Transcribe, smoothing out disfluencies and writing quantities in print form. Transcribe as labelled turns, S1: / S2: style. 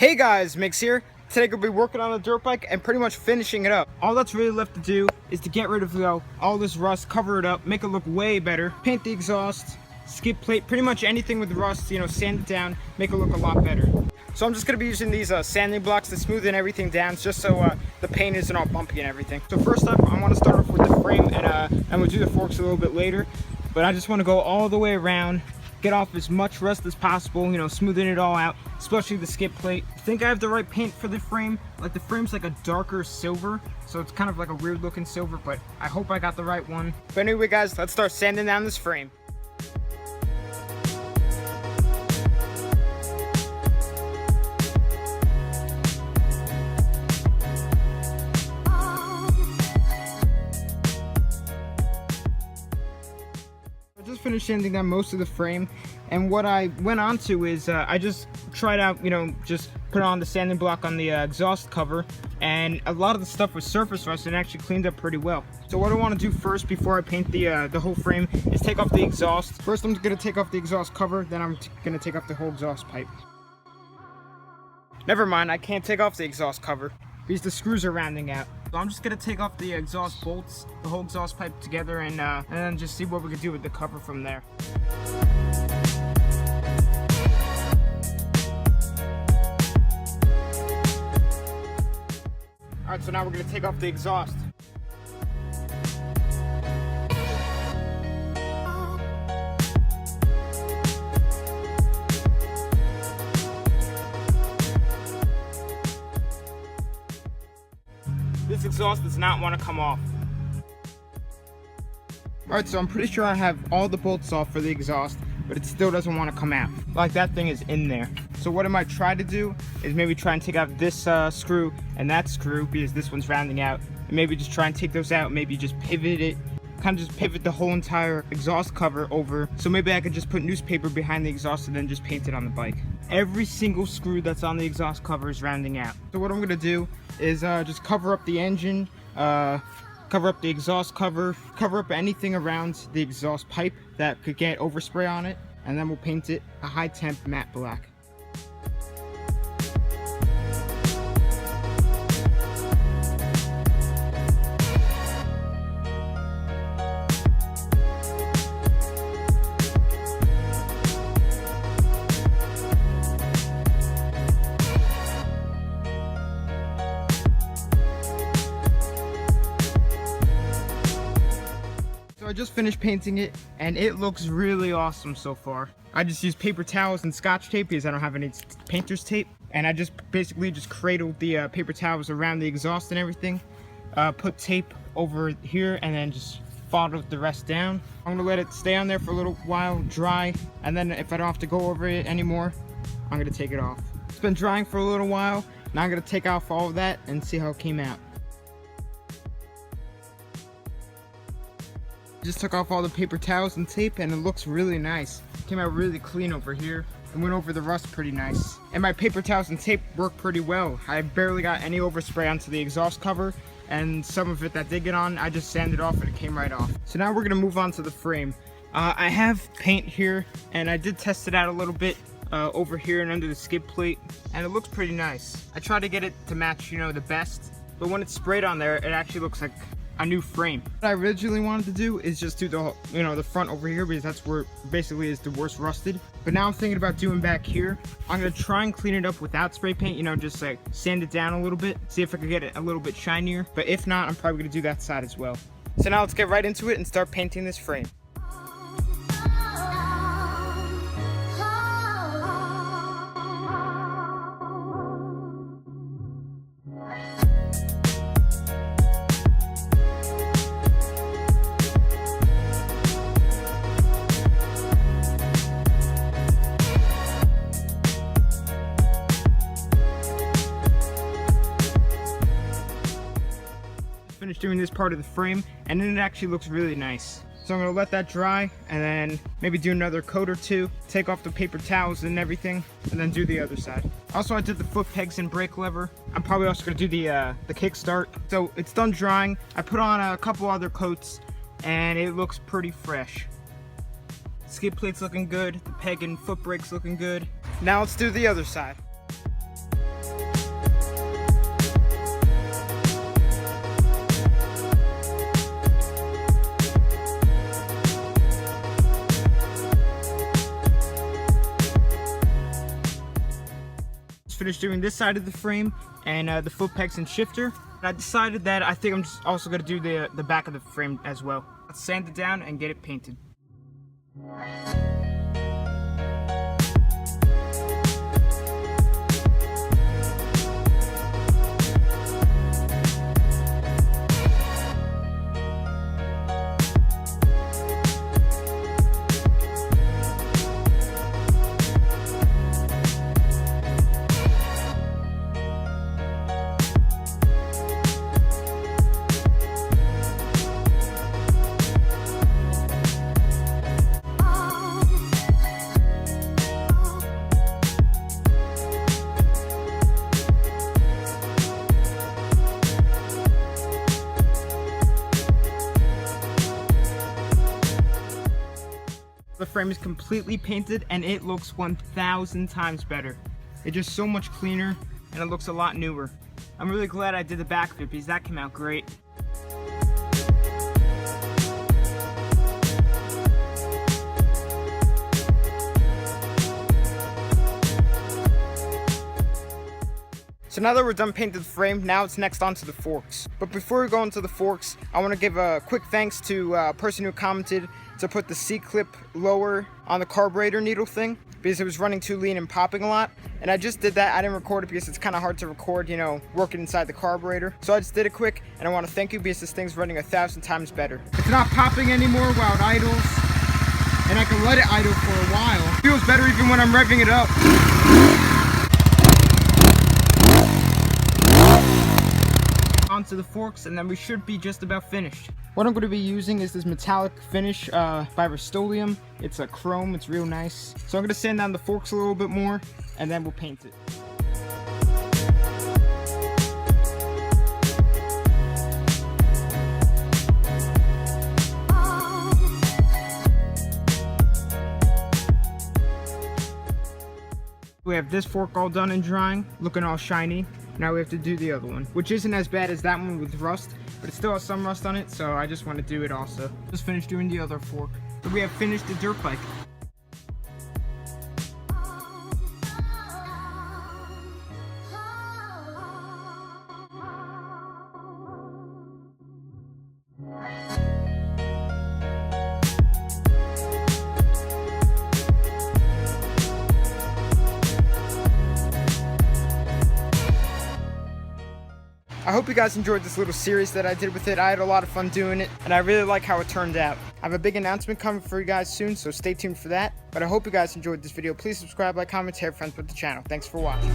S1: Hey guys, Mix here. Today we'll be working on a dirt bike and pretty much finishing it up. All that's really left to do is to get rid of all this rust, cover it up, make it look way better, paint the exhaust, skid plate, pretty much anything with rust, sand it down, make it look a lot better. So I'm just going to be using these sanding blocks to smoothen everything down just so the paint isn't all bumpy and everything. So first up, I want to start off with the frame and we'll do the forks a little bit later. But I just want to go all the way around, get off as much rust as possible, smoothing it all out, especially the skid plate. I think I have the right paint for the frame. Like the frame's like a darker silver, so it's kind of like a weird looking silver, but I hope I got the right one. But anyway guys, let's start sanding down this frame. Finished sanding down most of the frame, and what I went on to is I just tried out, just put on the sanding block on the exhaust cover, and a lot of the stuff was surface rust and actually cleaned up pretty well. So what I want to do first before I paint the whole frame is take off the exhaust. First I'm going to take off the exhaust cover, then I'm going to take off the whole exhaust pipe. Never mind, I can't take off the exhaust cover because the screws are rounding out. So I'm just gonna take off the exhaust bolts, the whole exhaust pipe together, and then just see what we can do with the cover from there. Alright, so now we're gonna take off the exhaust. This exhaust does not want to come off. Alright, so I'm pretty sure I have all the bolts off for the exhaust, but it still doesn't want to come out. Like that thing is in there. So what I might try to do is maybe try and take out this screw and that screw, because this one's rounding out. And maybe just try and take those out, maybe just pivot it, kind of just pivot the whole entire exhaust cover over. So maybe I could just put newspaper behind the exhaust and then just paint it on the bike. Every single screw that's on the exhaust cover is rounding out. So what I'm gonna do is just cover up the engine, cover up the exhaust cover, cover up anything around the exhaust pipe that could get overspray on it, and then we'll paint it a high temp matte black. So I just finished painting it, and it looks really awesome so far. I just used paper towels and scotch tape because I don't have any painter's tape, and I just basically just cradled the paper towels around the exhaust and everything, put tape over here, and then just followed the rest down. I'm gonna let it stay on there for a little while, dry, and then if I don't have to go over it anymore, I'm gonna take it off. It's been drying for a little while. Now I'm gonna take off all of that and see how it came out. Just took off all the paper towels and tape, and it looks really nice. It came out really clean over here and went over the rust pretty nice. And my paper towels and tape worked pretty well. I barely got any overspray onto the exhaust cover, and some of it that did get on, I just sanded off and it came right off. So now we're gonna move on to the frame. I have paint here, and I did test it out a little bit over here and under the skid plate, and it looks pretty nice. I tried to get it to match, the best, but when it's sprayed on there, it actually looks like a new frame. What I originally wanted to do is just do the the front over here, because that's where basically is the worst rusted. But now I'm thinking about doing back here. I'm gonna try and clean it up without spray paint, just like sand it down a little bit, see if I could get it a little bit shinier. But if not, I'm probably gonna do that side as well. So now let's get right into it and start painting this frame. Finished doing this part of the frame, and then it actually looks really nice. So I'm gonna let that dry, and then maybe do another coat or two, take off the paper towels and everything, and then do the other side. Also, I did the foot pegs and brake lever. I'm probably also gonna do the kickstart. So it's done drying. I put on a couple other coats, and it looks pretty fresh. Skid plate's looking good, the peg and foot brake's looking good. Now let's do the other side. Just finished doing this side of the frame and the foot pegs and shifter. And I decided that I think I'm just also going to do the back of the frame as well. Let's sand it down and get it painted. The frame is completely painted and it looks 1,000 times better. It's just so much cleaner and it looks a lot newer. I'm really glad I did the back of it because that came out great. So now that we're done painting the frame, now it's next onto the forks. But before we go into the forks, I want to give a quick thanks to a person who commented to put the C-clip lower on the carburetor needle thing because it was running too lean and popping a lot. And I just did that. I didn't record it because it's kind of hard to record, you know, working inside the carburetor. So I just did it quick, and I want to thank you because this thing's running 1,000 times better. It's not popping anymore while it idles, and I can let it idle for a while. It feels better even when I'm revving it up. Onto the forks, and then we should be just about finished. What I'm going to be using is this metallic finish by Rust-Oleum. It's a chrome, it's real nice. So I'm going to sand down the forks a little bit more, and then we'll paint it. We have this fork all done and drying, looking all shiny. Now we have to do the other one, which isn't as bad as that one with rust, but it still has some rust on it, so I just want to do it also. Just finished doing the other fork. So we have finished the dirt bike. I hope you guys enjoyed this little series that I did with it. I had a lot of fun doing it, and I really like how it turned out. I have a big announcement coming for you guys soon, so stay tuned for that. But I hope you guys enjoyed this video. Please subscribe, like, comment, share, friends with the channel. Thanks for watching.